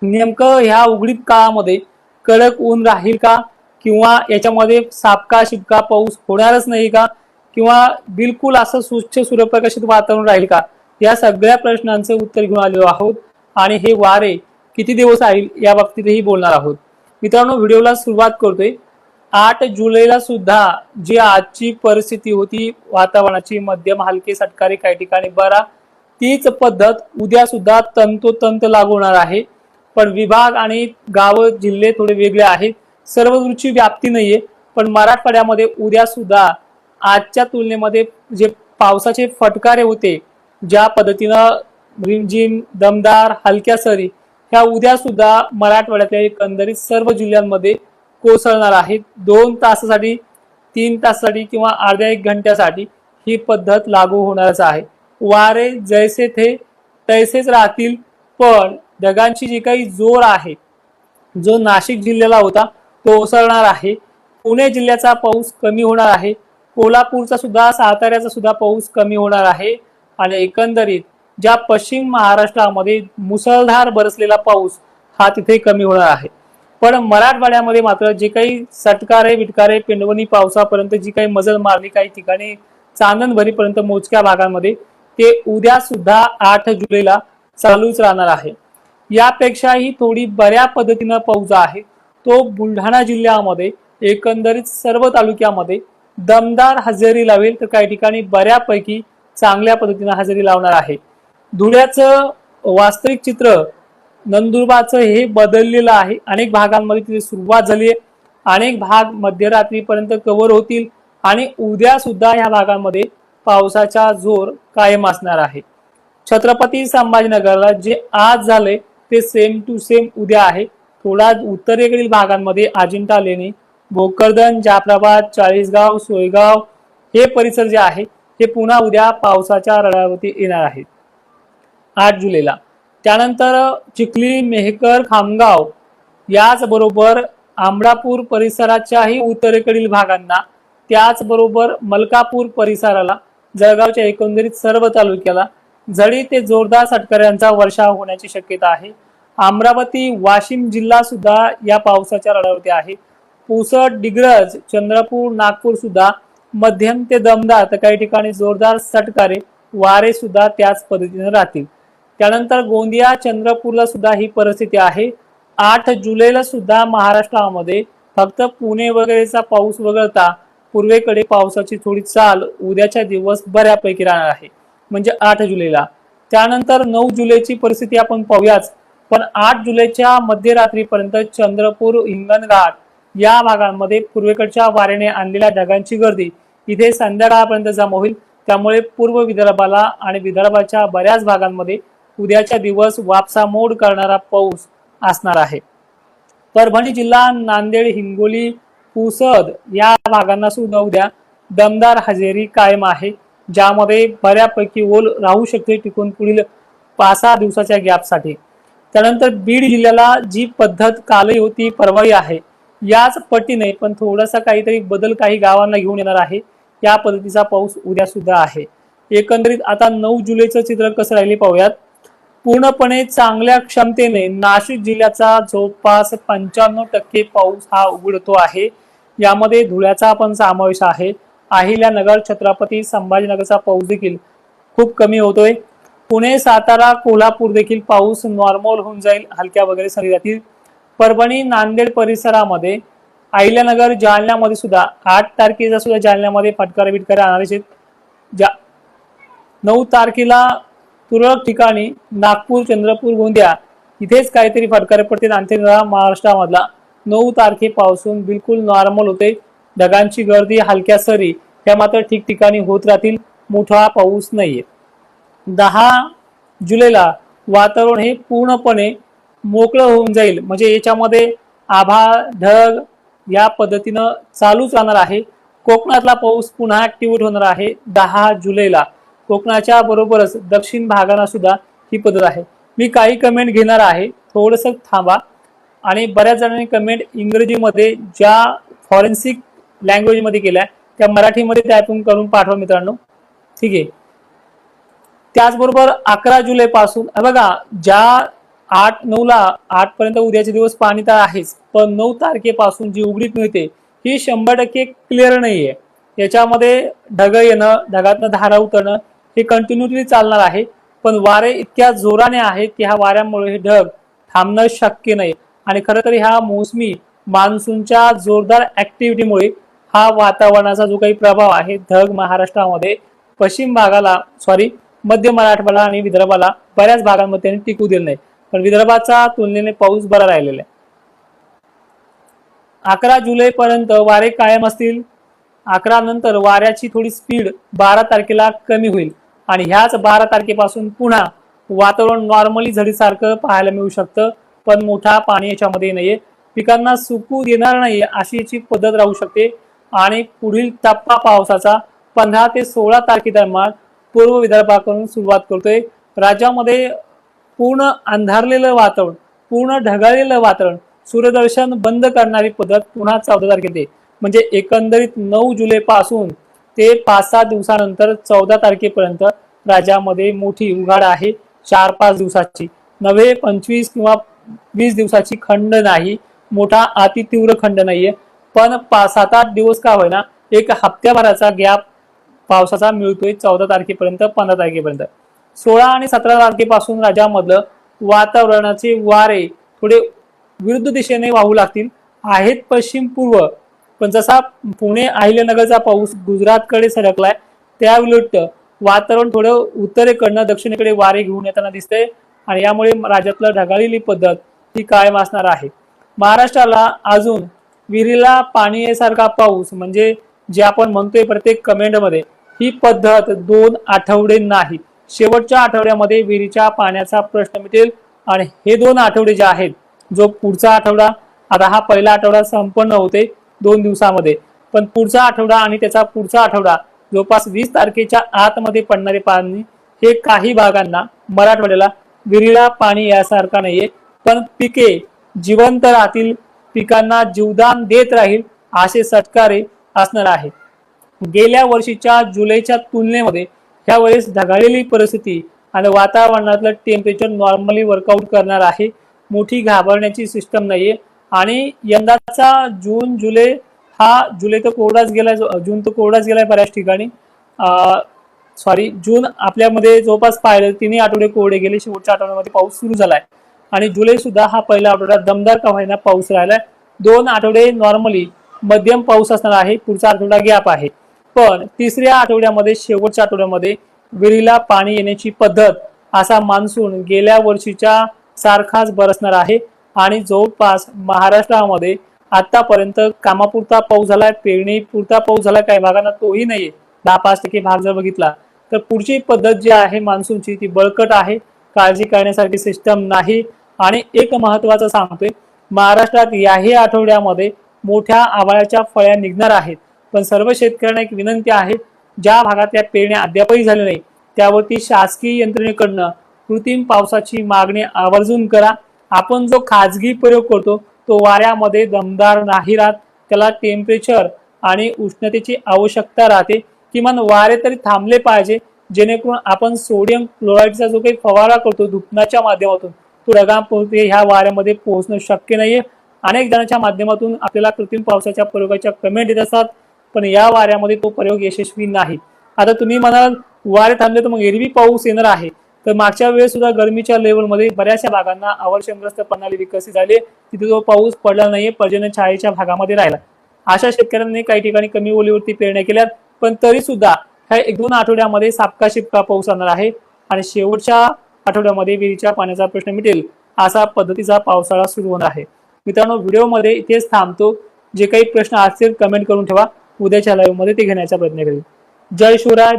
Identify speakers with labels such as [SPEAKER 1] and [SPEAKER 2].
[SPEAKER 1] नेमकं ह्या उघडीत काळामध्ये कडक ऊन राहील का, किंवा याच्यामध्ये सापका शिपका पाऊस होणारच नाही का, किंवा बिलकुल असं स्वच्छ सूर्यप्रकाशित वातावरण राहील का, या सगळ्या प्रश्नांचं उत्तर घेऊन आलेलो आहोत. आणि हे वारे किती दिवस राहील या बाबतीतही बोलणार आहोत. मित्रांनो, व्हिडिओला सुरुवात करतोय. 8 जुलैला सुद्धा जी आजची परिस्थिती होती वातावरणाची, मध्यम हलके सटकारी काही ठिकाणी बरा, तीच पद्धत उद्या सुद्धा तंतोतंत लागू होणार आहे. पण विभाग आणि गाव जिल्हे थोडे वेगळे आहेत. सर्वदूरची व्याप्ती नाहीये, पण मराठवाड्यामध्ये उद्या सुद्धा आजच्या तुलनेमध्ये जे पावसाचे फटकारे होते, ज्या पद्धतीनं रिमझिम दमदार हलक्या सरी, ह्या उद्या सुद्धा मराठवाड्यातल्या एकंदरीत सर्व जिल्ह्यांमध्ये कोसळणार आहेत. 2 तासासाठी 3 तासासाठी किंवा अर्ध्या 1 घंट्यासाठी ही पद्धत लागू होणारच आहे. वारे जैसे थे तैसेच राहतील, पण ढगांची जी काही जोर आहे, जो नाशिक जिल्ह्याला होता तो ओसरणार आहे. पुणे जिल्ह्याचा पाऊस कमी होणार आहे. कोल्हापूरचा सुद्धा, साताऱ्याचा सुद्धा पाऊस कमी होणार आहे. आणि एकंदरीत ज्या पश्चिम महाराष्ट्रामध्ये मुसळधार बरसलेला पाऊस हा तिथे कमी होणार आहे. पण मराठवाड्यामध्ये मात्र जे काही सटकारे विटकारे पिंडवणी पावसापर्यंत जी काही मजल मारली, काही ठिकाणी चांदणभरीपर्यंत मोजक्या भागांमध्ये, ते उद्या सुद्धा 8 जुलैला चालूच राहणार आहे. यापेक्षाही थोडी बऱ्या पद्धतीनं पाऊस आहे तो बुलढाणा जिल्ह्यामध्ये एकंदरीत सर्व तालुक्यामध्ये दमदार हजेरी लावेल, तर काही ठिकाणी बऱ्यापैकी चांगल्या पद्धतीनं हजेरी लावणार आहे. धुळ्याचं वास्तविक चित्र नंदुरबारचं हे बदललेलं आहे. अनेक भागांमध्ये तिथे सुरुवात झाली आहे. अनेक भाग मध्यरात्रीपर्यंत कव्हर होतील आणि उद्या सुद्धा ह्या भागांमध्ये पावसाचा जोर कायम असणार आहे. छत्रपती संभाजीनगरला जे आज झाले ते सेम टू सेम उद्या आहे. थोडा उत्तरेकडील भागांमध्ये अजिंठा लेणी, भोकरदन, जाफराबाद, चाळीसगाव, सोयगाव हे परिसर जे आहे हे पुन्हा उद्या पावसाच्या रडावरती येणार आहेत 8 जुलैला. त्यानंतर चिखली, मेहकर, खामगाव याचबरोबर आंबळापूर परिसराच्याही उत्तरेकडील भागांना, त्याचबरोबर मलकापूर परिसराला, जळगावच्या एकंदरीत सर्व तालुक्याला झडी ते जोरदार सटकऱ्यांचा वर्षाव होण्याची शक्यता आहे. अमरावती, वाशिम जिल्हा सुद्धा या पावसाच्या रडावरती आहे. पुसद, डिग्रज, चंद्रपूर, नागपूर सुद्धा मध्यम ते दमदार, तर काही ठिकाणी जोरदार सटकारे वारे सुद्धा त्याच पद्धतीने राहतील. त्यानंतर गोंदिया, चंद्रपूरला सुद्धा ही परिस्थिती आहे. 8 जुलैला सुद्धा महाराष्ट्रामध्ये फक्त पुणे वगैरेचा पाऊस वगळता पूर्वेकडे पावसाची थोडी चाल उद्याच्या दिवस बऱ्यापैकी राहणार आहे, म्हणजे 8 जुलैला. त्यानंतर 9 जुलैची परिस्थिती आपण पाहूयाच. पण 8 जुलैच्या मध्यरात्रीपर्यंत चंद्रपूर, हिंगणघाट या भागांमध्ये पूर्वेकडच्या वाऱ्याने आणलेल्या ढगांची गर्दी इथे संध्याकाळपर्यंत जमा होईल. त्यामुळे पूर्व विदर्भाला आणि विदर्भाच्या बऱ्याच भागांमध्ये उद्याच्या दिवस वापसामोड करणारा पाऊस असणार आहे. परभणी जिल्हा, नांदेड, हिंगोली, पुसद या भागांना सुद्धा उद्या दमदार हजेरी कायम आहे, ज्यामध्ये बऱ्यापैकी ओल राहू शकते टिकून पुढील 5-6 दिवसाच्या गॅपसाठी. त्यानंतर बीड जिल्ह्याला जी पद्धत कालही होती परवाही आहे, याच पटीने पण थोडासा काहीतरी बदल काही गावांना घेऊन येणार आहे. या पद्धतीचा पाऊस उद्या सुद्धा आहे. एकंदरीत आता 9 जुलैचं चित्र कसं राहिले पाहूयात. पूर्णपणे चांगल्या क्षमतेने नाशिक जिल्ह्याचा जवळपास 95% पाऊस हा उघडतो आहे. यामध्ये धुळ्याचा पण समावेश आहे. अहिल्यानगर, छत्रपती संभाजीनगरचा पाऊस देखील खूप कमी होतोय. पुणे, सातारा, कोल्हापूर देखील पाऊस नॉर्मल होऊन जाईल, हलक्या वगैरे सरी जातील. परभणी, नांदेड परिसरामध्ये, अहिल्यानगर, जालन्यामध्ये सुद्धा 8 तारखेला सुद्धा जालन्यामध्ये फटकारे बिटकारे आणणारे. 9 तारखेला तुरळक ठिकाणी नागपूर, चंद्रपूर, गोंदिया इथेच काहीतरी फटकारे पडतील. आणखी महाराष्ट्रामधला 9 तारखेपासून बिलकुल नॉर्मल होते. ढगांची गर्दी, हलक्या सरी ह्या मात्र ठिकठिकाणी होत राहतील. मोठा पाऊस नाहीये. 10 जुलैला वातावरण हे पूर्णपणे मोकळं होऊन जाईल, म्हणजे याच्यामध्ये आभाळ, ढग या पद्धतीनं चालूच राहणार आहे. कोकणातला पाऊस पुन्हा ऍक्टिव्ह होणार आहे 10 जुलैला. कोकणाच्या बरोबरच दक्षिण भागाला सुद्धा ही पद्धत आहे. मी काही कमेंट घेणार आहे, थोडंसं थांबा. आणि बऱ्याच जणांनी कमेंट इंग्रजीमध्ये ज्या फॉरेन्सिक लँग्वेजमध्ये केल्या त्या मराठीमध्ये टायपिंग करून पाठवा मित्रांनो, ठीक आहे. त्याचबरोबर 11 जुलै पासून बघा, ज्या 8 पर्यंत उद्याचे दिवस पाणी तर आहेच, पण 9 तारखेपासून जी उघडीप मिळते ही 100% क्लिअर नाहीये. याच्यामध्ये ढग येणं, ढगातनं धारा उतरणं हे कंटिन्युअसली चालणार आहे. पण वारे इतक्या जोराने आहेत की ह्या वाऱ्यामुळे हे ढग थांबणं शक्य नाही. आणि खरं तर ह्या मोसमी मान्सूनच्या जोरदार ऍक्टिव्हिटीमुळे हा वातावरणाचा जो काही प्रभाव आहे ढग महाराष्ट्रामध्ये पश्चिम भागाला मध्य मराठवाडा आणि विदर्भाला बऱ्याच भागांमध्ये त्यांनी टिकू दिलं नाही. पण विदर्भाचा तुलनेने पाऊस बरा राहिलेला आहे. 11 जुलै पर्यंत वारे कायम असतील. 11 नंतर वाऱ्याची थोडी स्पीड 12 तारखेला कमी होईल आणि ह्याच 12 तारखेपासून पुन्हा वातावरण नॉर्मली झडीसारखं पाहायला मिळू शकतं. पण मोठा पाणी याच्यामध्ये नाहीये, पिकांना सुकू देणार नाही अशी याची पद्धत राहू शकते. आणि पुढील टप्पा पावसाचा 15 ते 16 तारखेदरम्यान पूर्व विदर्भाकडून सुरुवात करतोय. राज्यामध्ये पूर्ण अंधारलेलं वातावरण, पूर्ण ढगाळलेलं वातावरण, सूर्यदर्शन बंद करणारी पद्धत पुन्हा 14 तारखेला, म्हणजे एकंदरीत 9 जुलै पासून ते 5-6 दिवसानंतर 14 तारखेपर्यंत राज्यामध्ये मोठी उघाड आहे. 4-5 दिवसाची नव्हे, 25 किंवा 20 दिवसाची खंड नाही, मोठा अतितीव्र खंड नाहीये. पण 7-8 दिवस का होईना एक हप्त्याभराचा गॅप पावसाचा मिळतोय 14 तारखेपर्यंत 15 तारखेपर्यंत. 16 आणि 17 तारखेपासून राज्यामधलं वातावरणाचे वारे थोडे विरुद्ध दिशेने वाहू लागतील. आहेत पश्चिम पूर्व, पण जसा पुणे अहिल्यानगरचा पाऊस गुजरातकडे सरकलाय त्या उलट वातावरण थोडं उत्तरेकडनं दक्षिणेकडे वारे घेऊन येताना दिसतंय. आणि यामुळे राज्यातलं ढगाळलेली पद्धत ही कायम असणार आहे. महाराष्ट्राला अजून विहिरीला पाणी यासारखा पाऊस, म्हणजे जे आपण म्हणतोय प्रत्येक कमेंटमध्ये, ही पद्धत 2 आठवडे नाही, शेवटच्या आठवड्यामध्ये विहिरीच्या पाण्याचा प्रश्न मिटेल. आणि हे 2 आठवडे जे आहेत, जो पुढचा आठवडा, आता हा पहिला आठवडा संपन्न होते 2 दिवसामध्ये, पण पुढचा आठवडा आणि त्याचा पुढचा आठवडा जवळपास 20 तारखेच्या आतमध्ये पडणारे पाणी हे काही भागांना, मराठवाड्याला विहिरीला पाणी यासारखा नाहीये, पण पिके जिवंत राहतील, पिकांना जीवदान देत राहील असे सत्कारे असणार आहे. गेल्या वर्षीच्या जुलैच्या तुलनेमध्ये ह्या वेळेस ढगाळलेली परिस्थिती आणि वातावरणातलं टेम्परेचर नॉर्मली वर्कआउट करणार आहे. मोठी घाबरण्याची सिस्टम नाहीये. आणि यंदाचा जुलै तर कोरडाच गेलाय, जून तर कोरडाच गेलाय बऱ्याच ठिकाणी. जून आपल्यामध्ये जवळपास पाहिलं 3 आठवडे कोरडे गेले, शेवटच्या आठवड्यामध्ये पाऊस सुरू झालाय. आणि जुलै सुद्धा हा पहिला आठवडा दमदार का होईना पाऊस राहिलाय. 2 आठवडे नॉर्मली मध्यम पाऊस असणार आहे, पुढचा आठवडा गॅप आहे. पण तिसऱ्या आठवड्यामध्ये, शेवटच्या आठवड्यामध्ये विहिरीला पाणी येण्याची पद्धत असा मान्सून गेल्या वर्षीच्या सारखाच बरसणार आहे. आणि जवळपास महाराष्ट्रामध्ये आतापर्यंत कामापुरता पाऊस झालाय, पेरणी पुरता पाऊस झालाय, काही भागांना तोही नाहीये. 10-5% भाग जर बघितला तर पुढची पद्धत जी आहे मान्सूनची ती बळकट आहे, काळजी करण्यासारखी सिस्टम नाही. आणि एक महत्वाचं सांगतोय, महाराष्ट्रात याही आठवड्यामध्ये मोठ्या आभाळाच्या फळ्या निघणार आहेत. पण सर्व शेतकऱ्यांना एक विनंती आहे, ज्या भागातल्या पेरण्या अद्यापही झाल्या नाही त्यावरती शासकीय यंत्रणेकडनं कृत्रिम पावसाची मागणी आवर्जून करा. आपण जो खाजगी प्रयोग करतो तो वाऱ्यामध्ये दमदार नाही राहत, त्याला टेम्परेचर आणि उष्णतेची आवश्यकता राहते. किमान वारे तरी थांबले पाहिजे, जेणेकरून आपण सोडियम क्लोराईडचा जो काही फवारा करतो धुपणाच्या माध्यमातून तो ढगांपुरते ह्या वाऱ्यामध्ये पोहोचणं शक्य नाहीये. अनेक जणांच्या माध्यमातून आपल्याला कृत्रिम पावसाच्या प्रयोगाच्या कमेंट येत असतात, पण या वाऱ्यामध्ये तो प्रयोग यशस्वी नाही. आता तुम्ही म्हणाल वारे थांबले तर मग एरवी पाऊस येणार आहे, तर मागच्या वेळेस सुद्धा गरमीच्या लेवलमध्ये बऱ्याचशा भागांना अवर्षणग्रस्त प्रणाली विकसित झाली, तिथे जो पाऊस पडला नाहीये, पर्जन्य छायेच्या भागामध्ये राहिला. अशा शेतकऱ्यांनी काही ठिकाणी कमी ओलीवरती पेरण्या केल्यात, पण तरी सुद्धा ह्या 1-2 आठवड्यामध्ये सापका शिपका पाऊस आणणार आहे. आणि शेवटच्या आठवड्यामध्ये विहिरीच्या पाण्याचा प्रश्न मिटेल असा पद्धतीचा पावसाळा सुरू होणार आहे. मित्रांनो, व्हिडिओमध्ये इथेच थांबतो. जे काही प्रश्न असतील कमेंट करून ठेवा, उद्याच्या लाईव्ह मध्ये ते घेण्याचा प्रयत्न करेल. जय शिवराय.